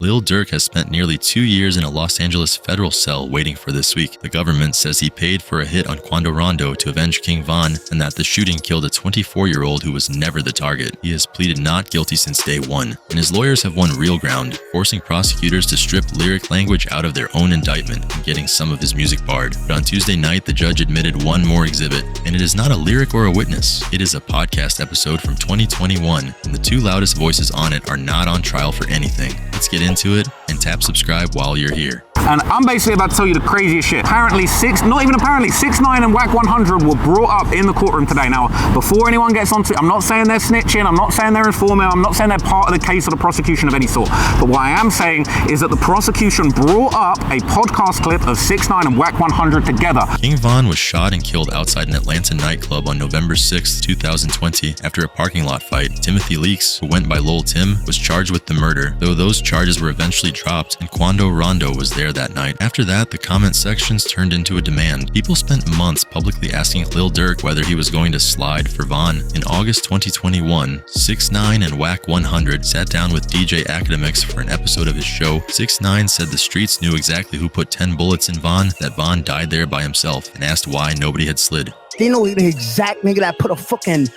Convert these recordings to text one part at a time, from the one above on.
Lil Durk has spent nearly 2 years in a Los Angeles federal cell waiting for this week. The government says he paid for a hit on Quando Rondo to avenge King Von, and that the shooting killed a 24-year-old who was never the target. He has pleaded not guilty since day one, and his lawyers have won real ground, forcing prosecutors to strip lyric language out of their own indictment and getting some of his music barred. But on Tuesday night, the judge admitted one more exhibit, and it is not a lyric or a witness. It is a podcast episode from 2021, and the two loudest voices on it are not on trial for anything. Let's get into it and tap subscribe while you're here. And I'm basically about to tell you the craziest shit. Apparently, 6IX9INE and Wack 100 were brought up in the courtroom today. Now, before anyone gets onto it, I'm not saying they're snitching, I'm not saying they're informant, I'm not saying they're part of the case of the prosecution of any sort. But what I am saying is that the prosecution brought up a podcast clip of 6IX9INE and Wack 100 together. King Von was shot and killed outside an Atlanta nightclub on November 6, 2020 after a parking lot fight. Timothy Leaks, who went by Lil Tim, was charged with the murder, though those charges were eventually dropped and Quando Rondo was there that night. After that, the comment sections turned into a demand. People spent months publicly asking Lil Durk whether he was going to slide for Von. In August 2021, 6IX9INE and Wack 100 sat down with DJ Academics for an episode of his show. 6IX9INE said the streets knew exactly who put 10 bullets in Von, that Von died there by himself, and asked why nobody had slid. They know the exact nigga that put a fucking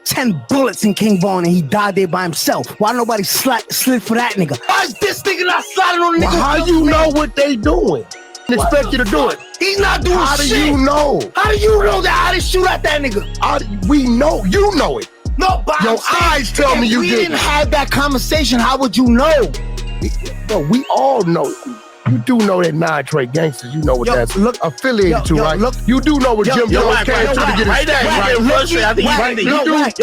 10 bullets in King Von and he died there by himself. Why nobody slid for that nigga? Why is this nigga not sliding on the nigga? How you know what they doing? Expect you to do it. He's not doing shit. How do you know? How do you know that I didn't shoot at that nigga? We know. You know it. No, but your eyes tell me you didn't. We didn't have that conversation. How would you know? No, we all know. You do know that 9 Trey gangsters. You know what that's affiliated to, right? You do know what Jim Jones came through to get his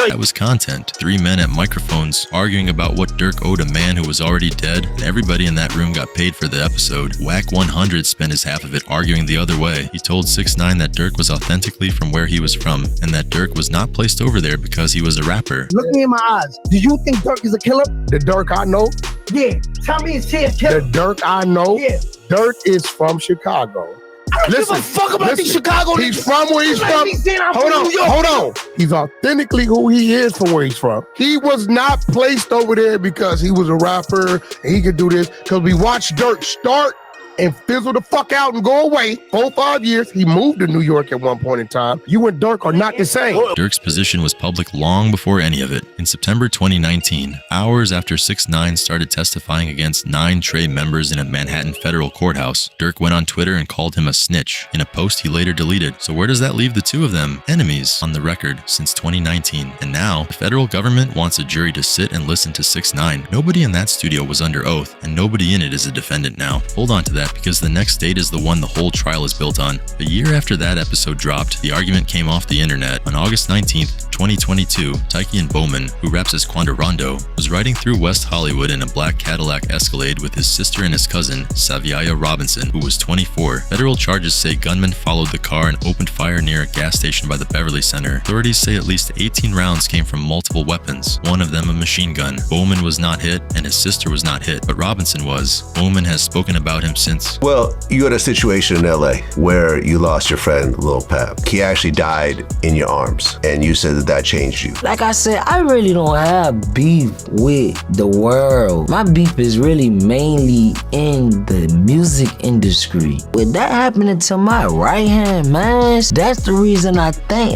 That was content. 3 men at microphones arguing about what Durk owed a man who was already dead, and everybody in that room got paid for the episode. Wack 100 spent his half of it arguing the other way. He told 6IX9INE that Durk was authentically from where he was from, and that Durk was not placed over there because he was a rapper. Look me in my eyes. Do you think Durk is a killer? The Durk I know? Yeah. Tell me is he a killer? The Durk I know? Yeah. Durk is from Chicago. I don't give a fuck about these Chicago. He's from where he's from. Hold on. He's authentically who he is from where he's from. He was not placed over there because he was a rapper and he could do this. Because we watched Durk start and fizzle the fuck out and go away. 4-5 years. He moved to New York at one point in time. You and Durk are not the same. Durk's position was public long before any of it. In September 2019, hours after 6IX9INE started testifying against 9 Trey members in a Manhattan federal courthouse, Durk went on Twitter and called him a snitch in a post he later deleted. So where does that leave the two of them? Enemies on the record since 2019. And now, the federal government wants a jury to sit and listen to 6IX9INE. Nobody in that studio was under oath, and nobody in it is a defendant now. Hold on to that, because the next date is the one the whole trial is built on. A year after that episode dropped, the argument came off the internet. On August 19th, 2022, Tykean Bowman, who raps as Quando Rondo, was riding through West Hollywood in a black Cadillac Escalade with his sister and his cousin, Saviaya Robinson, who was 24. Federal charges say gunmen followed the car and opened fire near a gas station by the Beverly Center. Authorities say at least 18 rounds came from multiple weapons, one of them a machine gun. Bowman was not hit, and his sister was not hit, but Robinson was. Bowman has spoken about him since. Well, you had a situation in LA where you lost your friend, Lil Pap. He actually died in your arms, and you said that changed you. Like I said, I really don't have beef with the world. My beef is really mainly in the music industry. With that happening to my right hand, man, that's the reason I think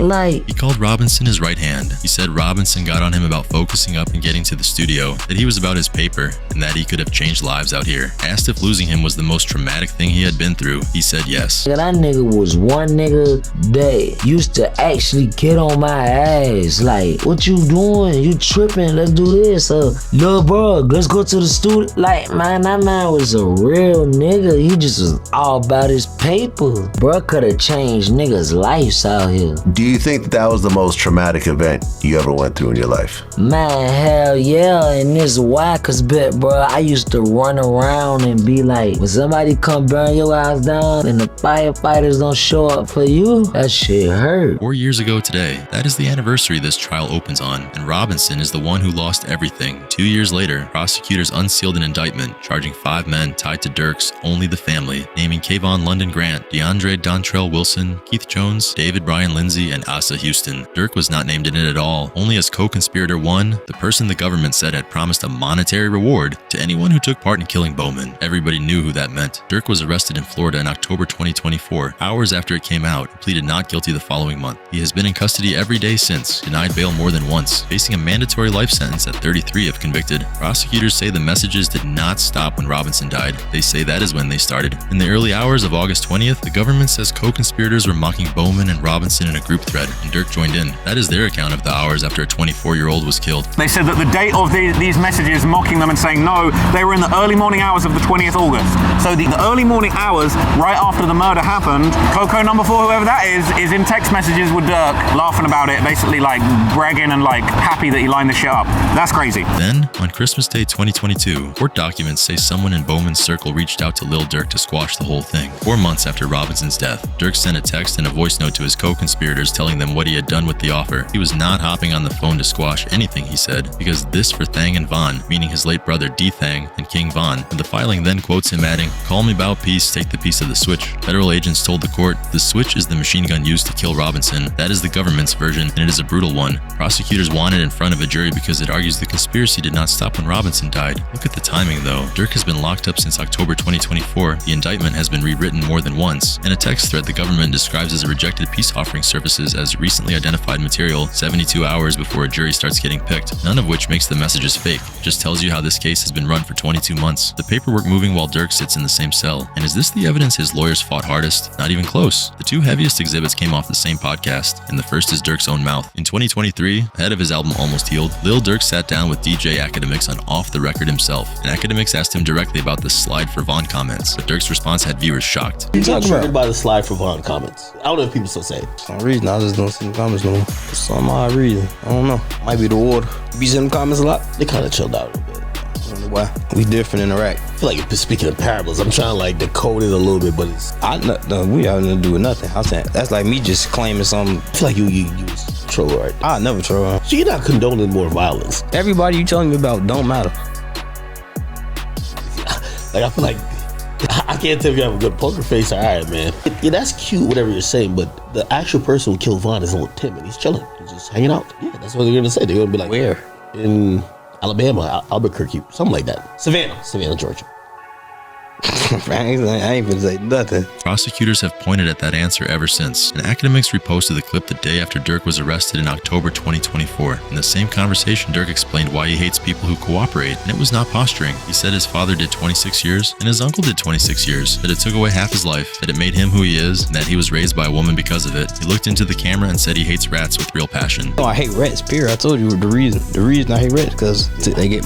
He called Robinson his right hand. He said Robinson got on him about focusing up and getting to the studio, that he was about his paper, and that he could have changed lives out here. Asked if losing him was the most traumatic thing he had been through, he said yes. That nigga was one nigga that used to actually get on my ass. Like, what you doing? You tripping? Let's do this. Lil bro, let's go to the studio. Like, man, that man was a real nigga. He just was all about his paper. Bro could have changed niggas' lives out here. Do you think that was the most traumatic event you ever went through in your life? Man, hell yeah. And this why, cause bro, I used to run around and be like, when somebody somebody come burn your house down and the firefighters don't show up for you, that shit hurt. 4 years ago today, that is the anniversary this trial opens on, and Robinson is the one who lost everything. 2 years later, prosecutors unsealed an indictment charging 5 men tied to Durk's Only the Family, naming Kayvon London Grant, DeAndre Dontrell Wilson, Keith Jones, David Bryan Lindsay, and Asa Houston. Durk was not named in it at all, only as co-conspirator 1, the person the government said had promised a monetary reward to anyone who took part in killing Bowman. Everybody knew who that meant. Durk was arrested in Florida in October 2024, hours after it came out, and pleaded not guilty the following month. He has been in custody every day since, denied bail more than once, facing a mandatory life sentence at 33 if convicted. Prosecutors say the messages did not stop when Robinson died. They say that is when they started. In the early hours of August 20th, the government says co-conspirators were mocking Bowman and Robinson in a group thread, and Durk joined in. That is their account of the hours after a 24-year-old was killed. They said that the date of these messages mocking them and saying no, they were in the early morning hours of the 20th August. So the early morning hours right after the murder happened, Coco number 4, whoever that is in text messages with Durk, laughing about it, basically like bragging and like happy that he lined the shit up. That's crazy. Then, on Christmas Day 2022, court documents say someone in Bowman's circle reached out to Lil Durk to squash the whole thing. 4 months after Robinson's death, Durk sent a text and a voice note to his co-conspirators telling them what he had done with the offer. He was not hopping on the phone to squash anything, he said, because this for Thang and Von, meaning his late brother D. Thang and King Von. And the filing then quotes him adding, "Call me about peace, take the piece of the switch." Federal agents told the court, the switch is the machine gun used to kill Robinson. That is the government's version, and it is a brutal one. Prosecutors want it in front of a jury because it argues the conspiracy did not stop when Robinson died. Look at the timing though. Durk has been locked up since October 2024. The indictment has been rewritten more than once. In a text thread the government describes as a rejected peace offering services as recently identified material 72 hours before a jury starts getting picked, none of which makes the messages fake. Just tells you how this case has been run for 22 months. The paperwork moving while Durk sits in the same cell. And is this the evidence his lawyers fought hardest? Not even close. The 2 heaviest exhibits came off the same podcast, and the first is Durk's own mouth. In 2023, ahead of his album Almost Healed, Lil Durk sat down with DJ Academics on Off the Record himself, and Academics asked him directly about the slide for Von comments, but Durk's response had viewers shocked. You talking triggered by the slide for Von comments? I don't know if people still say it. For some reason, I just don't see the comments no more. For some odd reason. I don't know. Might be the water. You be seeing the comments a lot? They kind of chilled out a little bit. I don't know why. We different in Iraq. I feel like speaking of parables, I'm trying to like decode it a little bit, but it's... we have nothing to do with nothing. I'm saying, that's like me just claiming something. I feel like you was troll right there. I never troll. So you're not condoning more violence. Everybody you telling me about don't matter. Like, I feel like I can't tell if you have a good poker face. All right, man. Yeah, that's cute, whatever you're saying, but the actual person who killed Von is a little timid. He's chilling. He's just hanging out. Yeah, that's what they're going to say. They're going to be like, where? In Alabama, Albuquerque, something like that. Savannah, Georgia. I ain't gonna say nothing. Prosecutors have pointed at that answer ever since, and Academics reposted the clip the day after Durk was arrested in October 2024. In the same conversation, Durk explained why he hates people who cooperate, and it was not posturing. He said his father did 26 years, and his uncle did 26 years, that it took away half his life, that it made him who he is, and that he was raised by a woman because of it. He looked into the camera and said he hates rats with real passion. No, I hate rats, period. I told you the reason. The reason I hate rats, because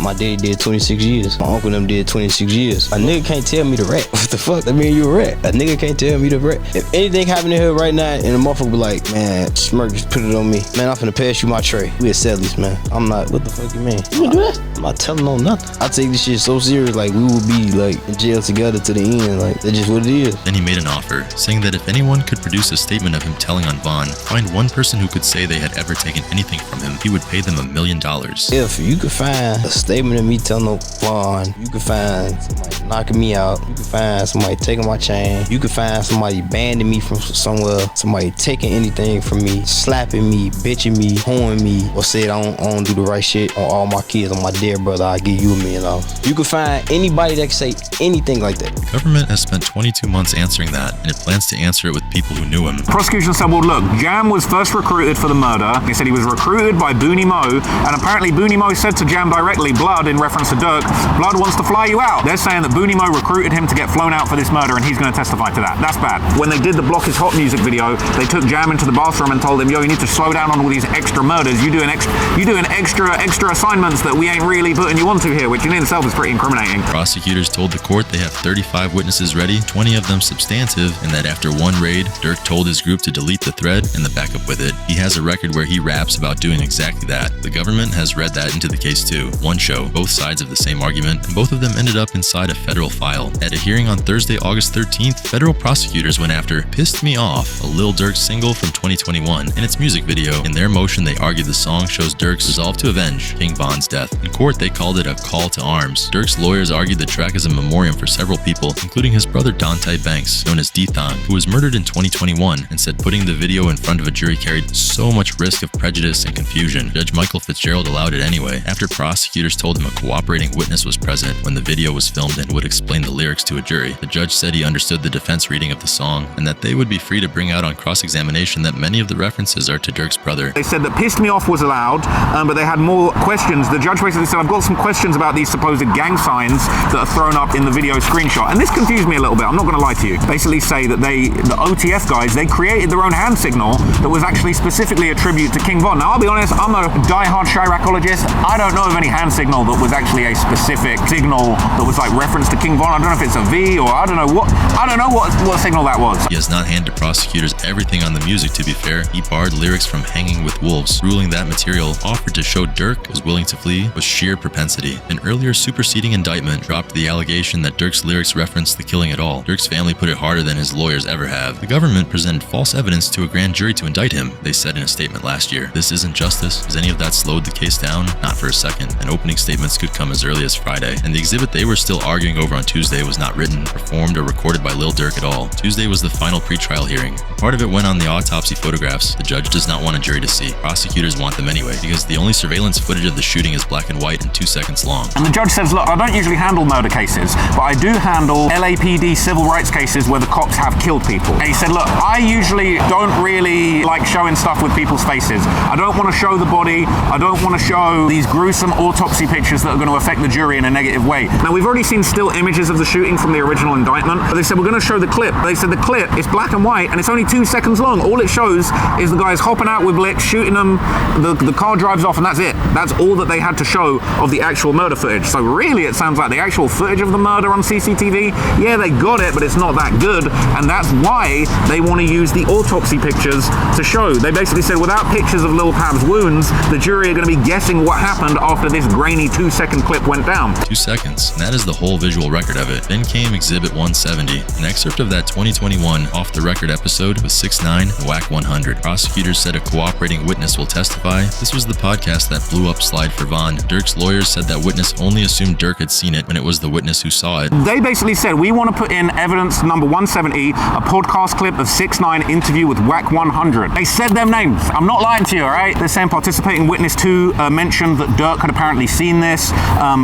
my daddy did 26 years. My uncle them did 26 years. A nigga can't tell me the rat. What the fuck? That mean you a rat. A nigga can't tell me the rat. If anything happened to here right now, and the motherfucker be like, man, Smirk just put it on me. Man, I'm finna pass you my tray. We at Sally's, man. I'm not, what the fuck you mean? You gonna do that? I'm not telling no nothing. I take this shit so serious, like we will be like in jail together to the end. Like, that's just what it is. Then he made an offer, saying that if anyone could produce a statement of him telling on Von, find one person who could say they had ever taken anything from him, he would pay them $1 million. If you could find a statement of me telling no Von, you could find somebody knocking me out, you could find somebody taking my chain, you could find somebody banning me from somewhere, somebody taking anything from me, slapping me, bitching me, hoeing me, or said I don't do the right shit on all my kids, on my dear brother, I'll give you $1 million. You could find anybody that can say anything like that. The government has spent 22 months answering that, and it plans to answer it with people who knew him. Prosecution said, well, look, Jam was first recruited for the murder. They said he was recruited by Booney Mo, and apparently Booney Mo said to Jam directly, Blood, in reference to Durk, Blood wants to fly you out. They're saying that Booney Mo recruited him to get flown out for this murder, and he's going to testify to that. That's bad. When they did the Block is Hot music video, they took Jam into the bathroom and told him, yo, you need to slow down on all these extra murders. You doing extra assignments that we ain't really putting you onto here, which in itself is pretty incriminating. Prosecutors told the court they have 35 witnesses ready, 20 of them substantive, and that after one raid, Durk told his group to delete the thread and the backup with it. He has a record where he raps about doing exactly that. The government has read that into the case too. One show, both sides of the same argument, and both of them ended up inside a federal file. trial. At a hearing on Thursday, August 13th, federal prosecutors went after Pissed Me Off, a Lil Durk single from 2021, and its music video. In their motion, they argued the song shows Durk's resolve to avenge King Von's death. In court, they called it a call to arms. Durk's lawyers argued the track is a memoriam for several people, including his brother Dante Banks, known as D-Thong, who was murdered in 2021, and said putting the video in front of a jury carried so much risk of prejudice and confusion. Judge Michael Fitzgerald allowed it anyway, after prosecutors told him a cooperating witness was present when the video was filmed and would explain the lyrics to a jury. The judge said he understood the defense reading of the song, and that they would be free to bring out on cross-examination that many of the references are to Durk's brother. They said that Pissed Me Off was allowed, but they had more questions. The judge basically said, I've got some questions about these supposed gang signs that are thrown up in the video screenshot. And this confused me a little bit, I'm not going to lie to you. Basically say that the OTF guys, they created their own hand signal that was actually specifically a tribute to King Von. Now, I'll be honest, I'm a die-hard Chiracologist. I don't know of any hand signal that was actually a specific signal that was like reference to King Von. I don't know if it's a V or I don't know what signal that was. He has not handed prosecutors everything on the music, to be fair. He barred lyrics from Hanging with Wolves, ruling that material offered to show Durk was willing to flee was sheer propensity. An earlier superseding indictment dropped the allegation that Durk's lyrics referenced the killing at all. Durk's family put it harder than his lawyers ever have. The government presented false evidence to a grand jury to indict him, they said in a statement last year. This isn't justice. Has any of that slowed the case down? Not for a second. And opening statements could come as early as Friday. And the exhibit they were still arguing over on Tuesday was not written, performed, or recorded by Lil Durk at all. Tuesday was the final pretrial hearing. Part of it went on the autopsy photographs the judge does not want a jury to see. Prosecutors want them anyway, because the only surveillance footage of the shooting is black and white and 2 seconds long. And the judge says, look, I don't usually handle murder cases, but I do handle LAPD civil rights cases where the cops have killed people. And he said, look, I usually don't really like showing stuff with people's faces. I don't want to show the body. I don't want to show these gruesome autopsy pictures that are going to affect the jury in a negative way. Now, we've already seen still images of the shooting from the original indictment, but they said, we're going to show the clip. They said the clip is black and white and it's only 2 seconds long. All it shows is the guys hopping out with Blick, shooting them, the car drives off, and that's it. That's all that they had to show of the actual murder footage. So really, it sounds like the actual footage of the murder on CCTV, yeah, they got it, but it's not that good, and that's why they want to use the autopsy pictures to show. They basically said without pictures of Lil Pab's wounds, the jury are going to be guessing what happened after this grainy 2-second clip went down. 2 seconds, and that is the whole visual record of it. Then came Exhibit 170, an excerpt of that 2021 off-the-record episode with 6IX9INE and Whack 100. Prosecutors said a cooperating witness will testify. This was the podcast that blew up Slide for Von. Durk's lawyers said that witness only assumed Durk had seen it when it was the witness who saw it. They basically said, we want to put in evidence number 170, a podcast clip of 6IX9INE interview with Whack 100. They said them names. I'm not lying to you, all right? They're saying participating witness 2 mentioned that Durk had apparently seen this,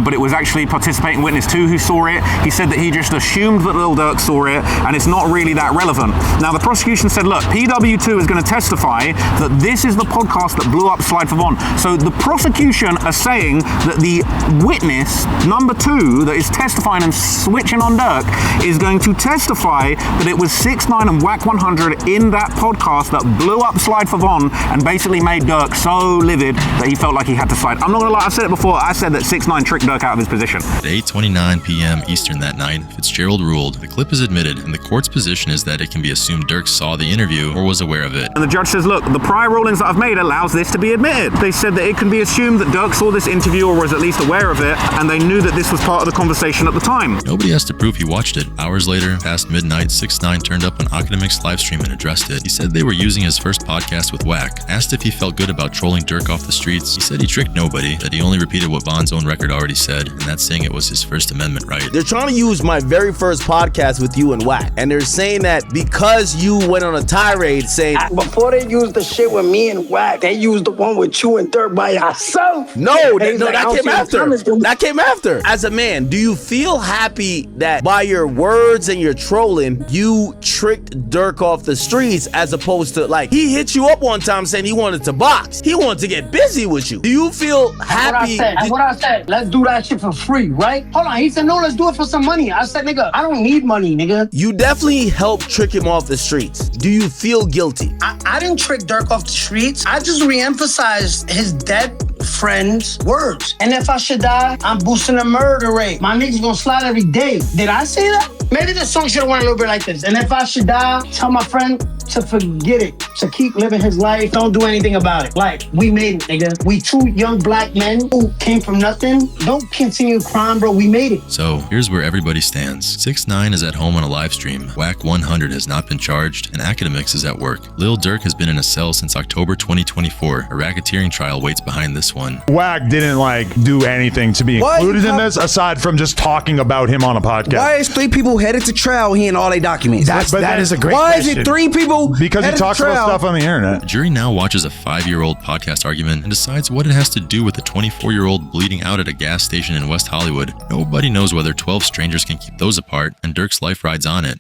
but it was actually participating witness 2 who saw it. He said that he just assumed that Lil Durk saw it, and it's not really that relevant. Now, the prosecution said, look, PW2 is going to testify that this is the podcast that blew up Slide for Von. So the prosecution are saying that the witness, number 2, that is testifying and switching on Durk, is going to testify that it was 6IX9INE and Whack 100 in that podcast that blew up Slide for Von and basically made Durk so livid that he felt like he had to slide. I'm not going to lie, I said it before, I said that 6IX9INE tricked Durk out of his position. At 8:29 p.m. Eastern that night, Fitzgerald ruled the clip is admitted, and the court's position is that it can be assumed Durk saw the interview or was aware of it. And the judge says, look, the prior rulings that I've made allows this to be admitted. They said that it can be assumed that Durk saw this interview or was at least aware of it, and they knew that this was part of the conversation at the time. Nobody has to prove he watched it. Hours later, past midnight, 6IX9INE turned up on Academic's livestream and addressed it. He said they were using his first podcast with Whack. Asked if he felt good about trolling Durk off the streets, he said he tricked nobody, that he only repeated what Von's own record already said, and that's saying it was his First Amendment right. They're trying to use my very first podcast with you and Whack, and they're saying that because you went on a tirade saying... Before they used the shit with me and Whack, they used the one with you and Durk by yourself. No, that came after. That came after. As a man, do you feel happy that by your words and your trolling, you tricked Durk off the streets as opposed to, like, he hit you up one time saying he wanted to box. He wanted to get busy with you. Do you feel happy? That's what I said. Let's do that shit for free, right? Hold on. He said, no, let's do it for some money. I said, nigga, I don't need money, nigga. You definitely helped trick him off the streets. Do you feel guilty? I didn't trick Durk off the streets. I just re-emphasized his dead friend's words. And if I should die, I'm boosting the murder rate. My niggas gonna slide every day. Did I say that? Maybe the song should have went a little bit like this. And if I should die, tell my friend to forget it. to keep living his life. Don't do anything about it. Like, we made it, nigga. We two young black men who came from nothing. Don't continue crime, bro. We made it. So here's where everybody stands. 6ix9ine is at home on a live stream. Whack 100 has not been charged, and Academics is at work. Lil Durk has been in a cell since October 2024. A racketeering trial waits behind this one. Whack didn't like do anything to be included in this aside from just talking about him on a podcast. Why is 3 people headed to trial here and all their documents? That is a great Why question. is it 3 people Because he talks about stuff on the internet. The jury now watches a 5-year-old podcast argument and decides what it has to do with a 24-year-old bleeding out at a gas station in West Hollywood. Nobody knows whether 12 strangers can keep those apart, and Durk's life rides on it.